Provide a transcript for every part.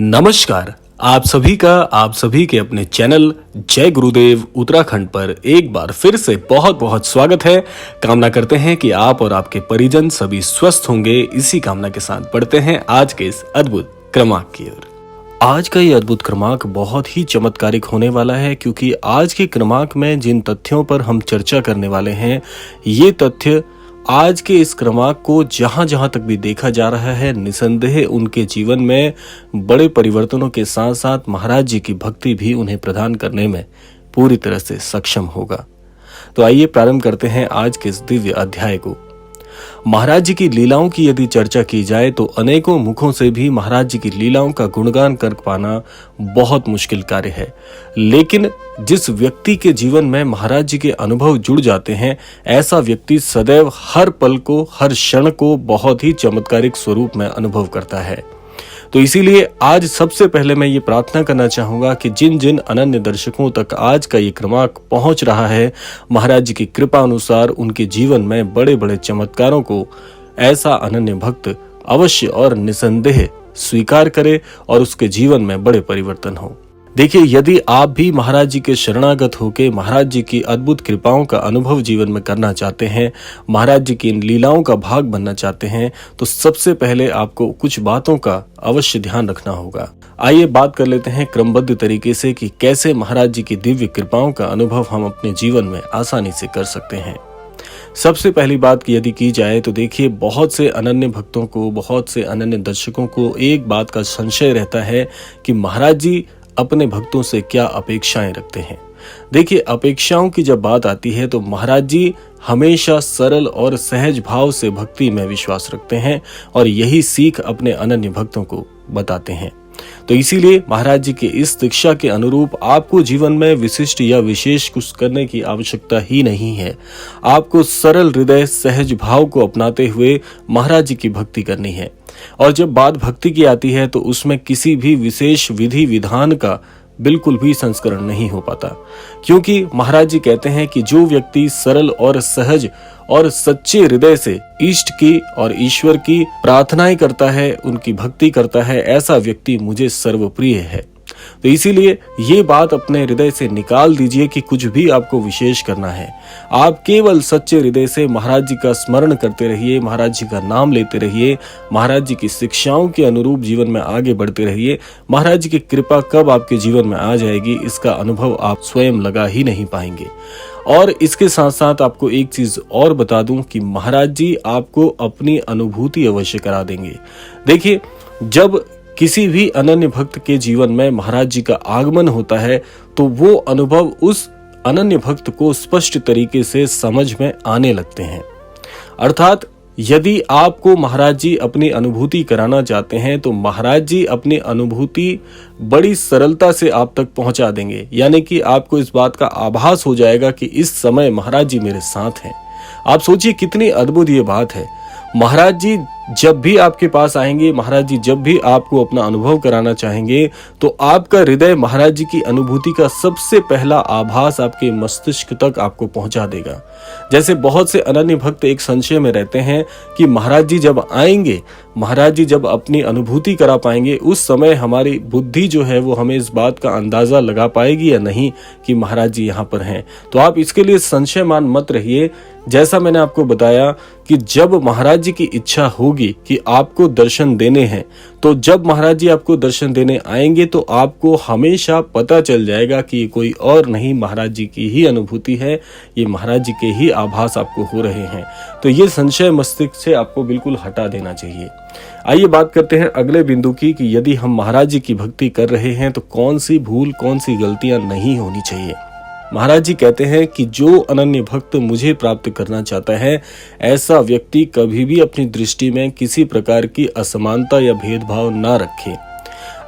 नमस्कार। आप सभी का आप सभी के अपने चैनल जय गुरुदेव उत्तराखंड पर एक बार फिर से बहुत बहुत स्वागत है। कामना करते हैं कि आप और आपके परिजन सभी स्वस्थ होंगे। इसी कामना के साथ बढ़ते हैं आज के इस अद्भुत क्रमांक की ओर। आज का ये अद्भुत क्रमांक बहुत ही चमत्कारिक होने वाला है, क्योंकि आज के क्रमांक में जिन तथ्यों पर हम चर्चा करने वाले हैं, ये तथ्य आज के इस क्रमांक को जहां जहां तक भी देखा जा रहा है, निसंदेह उनके जीवन में बड़े परिवर्तनों के साथ साथ महाराज जी की भक्ति भी उन्हें प्रदान करने में पूरी तरह से सक्षम होगा। तो आइए प्रारंभ करते हैं आज के इस दिव्य अध्याय को। महाराज जी की लीलाओं की यदि चर्चा की जाए तो अनेकों मुखों से भी महाराज जी की लीलाओं का गुणगान कर पाना बहुत मुश्किल कार्य है, लेकिन जिस व्यक्ति के जीवन में महाराज जी के अनुभव जुड़ जाते हैं, ऐसा व्यक्ति सदैव हर पल को, हर क्षण को बहुत ही चमत्कारिक स्वरूप में अनुभव करता है। तो इसीलिए आज सबसे पहले मैं ये प्रार्थना करना चाहूंगा कि जिन जिन अनन्य दर्शकों तक आज का ये क्रमांक पहुंच रहा है, महाराज जी की कृपा अनुसार उनके जीवन में बड़े बड़े चमत्कारों को ऐसा अनन्य भक्त अवश्य और निसंदेह स्वीकार करे और उसके जीवन में बड़े परिवर्तन हो। देखिए, यदि आप भी महाराज जी के शरणागत होकर महाराज जी की अद्भुत कृपाओं का अनुभव जीवन में करना चाहते हैं, महाराज जी की इन लीलाओं का भाग बनना चाहते हैं, तो सबसे पहले आपको कुछ बातों का अवश्य ध्यान रखना होगा। आइए बात कर लेते हैं क्रमबद्ध तरीके से कि कैसे महाराज जी की दिव्य कृपाओं का अनुभव हम अपने जीवन में आसानी से कर सकते हैं। सबसे पहली बात की यदि की जाए तो देखिए, बहुत से अनन्य भक्तों को, बहुत से अनन्य दर्शकों को एक बात का संशय रहता है कि महाराज जी अपने भक्तों से क्या अपेक्षाएं रखते हैं। देखिए, अपेक्षाओं की जब बात आती है तो महाराज जी हमेशा सरल और सहज भाव से भक्ति में विश्वास रखते हैं और यही सीख अपने अनन्य भक्तों को बताते हैं। तो इसीलिए महाराज जी की इस दीक्षा के अनुरूप आपको जीवन में विशिष्ट या विशेष कुछ करने की आवश्यकता ही नहीं है। आपको सरल हृदय, सहज भाव को अपनाते हुए महाराज जी की भक्ति करनी है। और जब बात भक्ति की आती है तो उसमें किसी भी विशेष विधि विधान का बिल्कुल भी संस्करण नहीं हो पाता, क्योंकि महाराज जी कहते हैं कि जो व्यक्ति सरल और सहज और सच्चे हृदय से इष्ट की और ईश्वर की प्रार्थनाएं करता है, उनकी भक्ति करता है, ऐसा व्यक्ति मुझे सर्वप्रिय है। तो इसीलिए ये बात अपने हृदय से निकाल दीजिए कि कुछ भी आपको विशेष करना है। आप केवल सच्चे हृदय से महाराज जी का स्मरण करते रहिए, महाराज जी का नाम लेते रहिए, महाराज जी की शिक्षाओं के अनुरूप जीवन में आगे बढ़ते रहिए। महाराज जी की कृपा कब आपके जीवन में आ जाएगी, इसका अनुभव आप स्वयं लगा ही नहीं पाएंगे। और इसके साथ साथ आपको एक चीज और बता दूं कि महाराज जी आपको अपनी अनुभूति अवश्य करा देंगे। देखिए, जब किसी भी अनन्य भक्त के जीवन में महाराज जी का आगमन होता है तो वो अनुभव उस अनन्य भक्त को स्पष्ट तरीके से समझ में आने लगते हैं। अर्थात यदि आपको महाराज जी अपनी अनुभूति कराना चाहते हैं तो महाराज जी अपनी अनुभूति बड़ी सरलता से आप तक पहुंचा देंगे। यानी कि आपको इस बात का आभास हो जाएगा कि इस समय महाराज जी मेरे साथ हैं। आप सोचिए कितनी अद्भुत ये बात है। महाराज जी जब भी आपके पास आएंगे, महाराज जी जब भी आपको अपना अनुभव कराना चाहेंगे, तो आपका हृदय महाराज जी की अनुभूति का सबसे पहला आभास आपके मस्तिष्क तक आपको पहुंचा देगा। जैसे बहुत से अनन्य भक्त एक संशय में रहते हैं कि महाराज जी जब आएंगे, महाराज जी जब अपनी अनुभूति करा पाएंगे, उस समय हमारी बुद्धि जो है वो हमें इस बात का अंदाजा लगा पाएगी या नहीं कि महाराज जी यहाँ पर हैं। तो आप इसके लिए संशयमान मत रहिए। जैसा मैंने आपको बताया कि जब महाराज जी की इच्छा होगी कि आपको दर्शन देने हैं, तो जब महाराज जी आपको दर्शन देने आएंगे तो आपको हमेशा पता चल जाएगा कि ये कोई और नहीं, महाराज जी की ही अनुभूति है, ये महाराज जी के ही आभास आपको हो रहे हैं। तो ये संशय मस्तिष्क से आपको बिल्कुल हटा देना चाहिए। आइए बात करते हैं अगले बिंदु की कि यदि हम महाराज जी की भक्ति कर रहे हैं तो कौन सी भूल, कौन सी गलतियां नहीं होनी चाहिए। महाराज जी कहते हैं कि जो अनन्य भक्त मुझे प्राप्त करना चाहता है, ऐसा व्यक्ति कभी भी अपनी दृष्टि में किसी प्रकार की असमानता या भेदभाव ना रखे।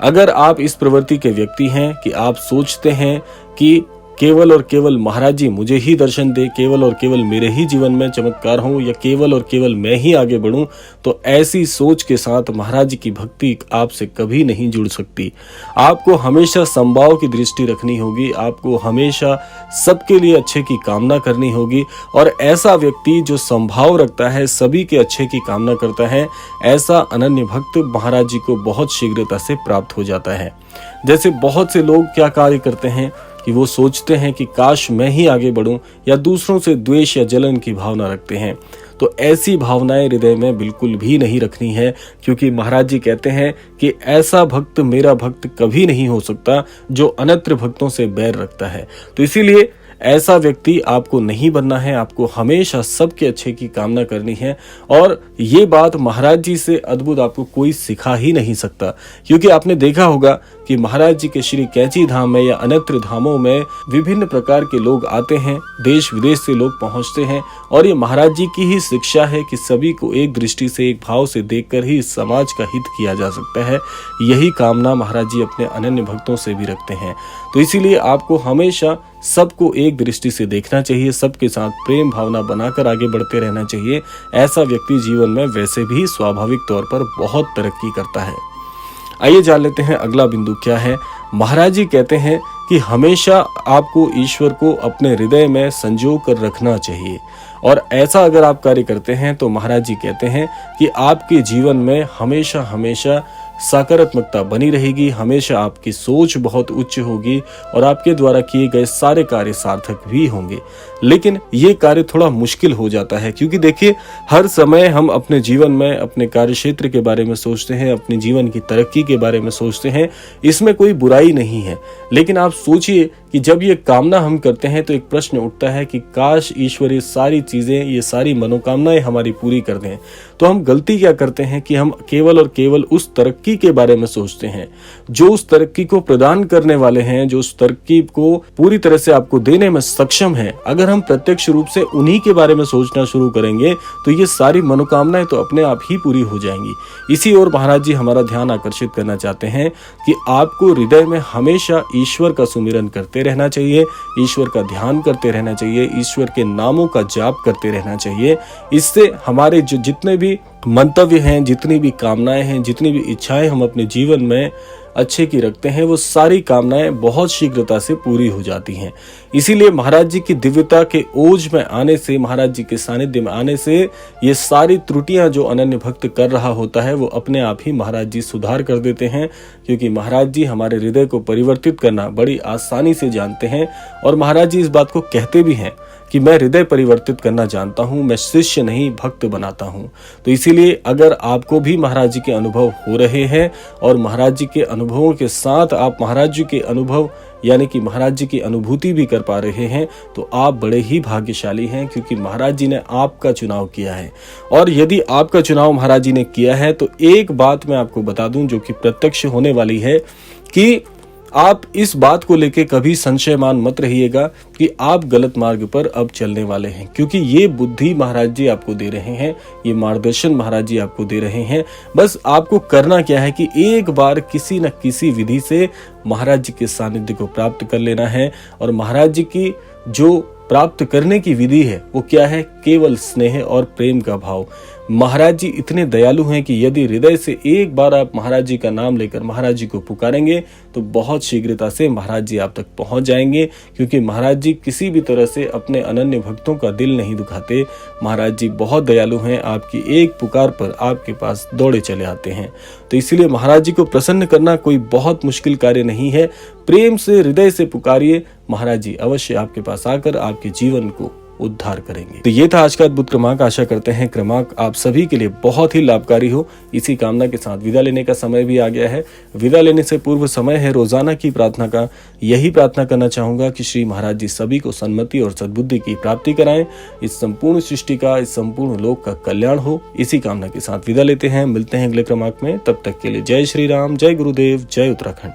अगर आप इस प्रवृत्ति के व्यक्ति हैं कि आप सोचते हैं कि केवल और केवल महाराज जी मुझे ही दर्शन दे, केवल और केवल मेरे ही जीवन में चमत्कार हो, या केवल और केवल मैं ही आगे बढ़ूं, तो ऐसी सोच के साथ महाराज जी की भक्ति आपसे कभी नहीं जुड़ सकती। आपको हमेशा समभाव की दृष्टि रखनी होगी, आपको हमेशा सबके लिए अच्छे की कामना करनी होगी, और ऐसा व्यक्ति जो समभाव रखता है, सभी के अच्छे की कामना करता है, ऐसा अनन्य भक्त महाराज जी को बहुत शीघ्रता से प्राप्त हो जाता है। जैसे बहुत से लोग क्या कार्य करते हैं कि वो सोचते हैं कि काश मैं ही आगे बढ़ूं, या दूसरों से द्वेष या जलन की भावना रखते हैं। तो ऐसी भावनाएं हृदय में बिल्कुल भी नहीं रखनी है, क्योंकि महाराज जी कहते हैं कि ऐसा भक्त मेरा भक्त कभी नहीं हो सकता जो अनत्र भक्तों से बैर रखता है। तो इसीलिए ऐसा व्यक्ति आपको नहीं बनना है, आपको हमेशा सबके अच्छे की कामना करनी है। और ये बात महाराज जी से अद्भुत आपको कोई सिखा ही नहीं सकता, क्योंकि आपने देखा होगा कि महाराज जी के श्री कैंची धाम में या अनत्र धामों में विभिन्न प्रकार के लोग आते हैं, देश विदेश से लोग पहुंचते हैं, और ये महाराज जी की ही शिक्षा है कि सभी को एक दृष्टि से, एक भाव से देखकर ही समाज का हित किया जा सकता है। यही कामना महाराज जी अपने अनन्य भक्तों से भी रखते हैं। तो इसीलिए आपको हमेशा सबको एक दृष्टि से देखना चाहिए, सबके साथ प्रेम भावना बनाकर आगे बढ़ते रहना चाहिए। ऐसा व्यक्ति जीवन में वैसे भी स्वाभाविक तौर पर बहुत तरक्की करता है। आइए जान लेते हैं अगला बिंदु क्या है। महाराज जी कहते हैं कि हमेशा आपको ईश्वर को अपने हृदय में संजो कर रखना चाहिए, और ऐसा अगर आप कार्य करते हैं तो महाराज जी कहते हैं कि आपके जीवन में हमेशा हमेशा सकारात्मकता बनी रहेगी, हमेशा आपकी सोच बहुत उच्च होगी, और आपके द्वारा किए गए सारे कार्य सार्थक भी होंगे। लेकिन ये कार्य थोड़ा मुश्किल हो जाता है, क्योंकि देखिए हर समय हम अपने जीवन में अपने कार्य क्षेत्र के बारे में सोचते हैं, अपने जीवन की तरक्की के बारे में सोचते हैं, इसमें कोई बुराई नहीं है। लेकिन आप सोचिए कि जब ये कामना हम करते हैं तो एक प्रश्न उठता है कि काश ईश्वर ये सारी चीजें, ये सारी मनोकामनाएं हमारी पूरी कर दें। तो हम गलती क्या करते हैं कि हम केवल और केवल उस तरक्की के बारे में सोचते हैं जो उस तरक्की को प्रदान करने वाले हैं, जो उस तरक्की को पूरी तरह से आपको देने में सक्षम है। अगर हम प्रत्यक्ष रूप से उन्हीं के बारे में सोचना शुरू करेंगे तो ये सारी मनोकामनाएं तो अपने आप ही पूरी हो जाएंगी। इसी ओर महाराज जी हमारा ध्यान आकर्षित करना चाहते हैं कि आपको हृदय में हमेशा ईश्वर का सुमिरन करते रहना चाहिए, ईश्वर का ध्यान करते रहना चाहिए, ईश्वर के नामों का जाप करते रहना चाहिए। इससे हमारे जो जितने भी मंतव्य हैं, जितनी भी कामनाएं हैं, जितनी भी इच्छाएं हम अपने जीवन में अच्छे की रखते हैं, वो सारी कामनाएं बहुत शीघ्रता से पूरी हो जाती हैं। इसीलिए महाराज जी की दिव्यता के ओज में आने से, महाराज जी के सानिध्य में आने से ये सारी त्रुटियां जो अनन्य भक्त कर रहा होता है वो अपने आप ही महाराज जी सुधार कर देते हैं, क्योंकि महाराज जी हमारे हृदय को परिवर्तित करना बड़ी आसानी से जानते हैं। और महाराज जी इस बात को कहते भी हैं कि मैं हृदय परिवर्तित करना जानता हूं, मैं शिष्य नहीं भक्त बनाता हूं। तो इसीलिए अगर आपको भी महाराज जी के अनुभव हो रहे हैं और महाराज जी के अनुभवों के साथ आप महाराज जी के अनुभव यानी कि महाराज जी की अनुभूति भी कर पा रहे हैं, तो आप बड़े ही भाग्यशाली हैं, क्योंकि महाराज जी ने आपका चुनाव किया है। और यदि आपका चुनाव महाराज जी ने किया है तो एक बात मैं आपको बता दूं जो कि प्रत्यक्ष होने वाली है, कि आप इस बात को लेके कभी संशयमान मत रहिएगा कि आप गलत मार्ग पर अब चलने वाले हैं, क्योंकि ये बुद्धि महाराज जी आपको दे रहे हैं, ये मार्गदर्शन महाराज जी आपको दे रहे हैं। बस आपको करना क्या है कि एक बार किसी न किसी विधि से महाराज जी के सानिध्य को प्राप्त कर लेना है। और महाराज जी की जो प्राप्त करने की विधि है वो क्या है? केवल स्नेह और प्रेम का भाव। महाराज जी इतने दयालु हैं कि यदि हृदय से एक बार आप महाराज जी का नाम लेकर महाराज जी को पुकारेंगे तो बहुत शीघ्रता से महाराज जी आप तक पहुंच जाएंगे, क्योंकि महाराज जी किसी भी तरह से अपने अनन्य भक्तों का दिल नहीं दुखाते। महाराज जी बहुत दयालु हैं, आपकी एक पुकार पर आपके पास दौड़े चले आते हैं। तो इसीलिए महाराज जी को प्रसन्न करना कोई बहुत मुश्किल कार्य नहीं है। प्रेम से हृदय से पुकारिए, महाराज जी अवश्य आपके पास आकर आपके जीवन को उद्धार करेंगे। तो ये था आज का अद्भुत क्रमांक। आशा करते हैं क्रमांक आप सभी के लिए बहुत ही लाभकारी हो। इसी कामना के साथ विदा लेने का समय भी आ गया है। विदा लेने से पूर्व समय है रोजाना की प्रार्थना का। यही प्रार्थना करना चाहूंगा कि श्री महाराज जी सभी को सन्मति और सद्बुद्धि की प्राप्ति कराएं, इस संपूर्ण सृष्टि का, इस संपूर्ण लोक का कल्याण हो। इसी कामना के साथ विदा लेते हैं। मिलते हैं अगले क्रमांक में। तब तक के लिए जय श्री राम, जय गुरुदेव, जय उत्तराखंड।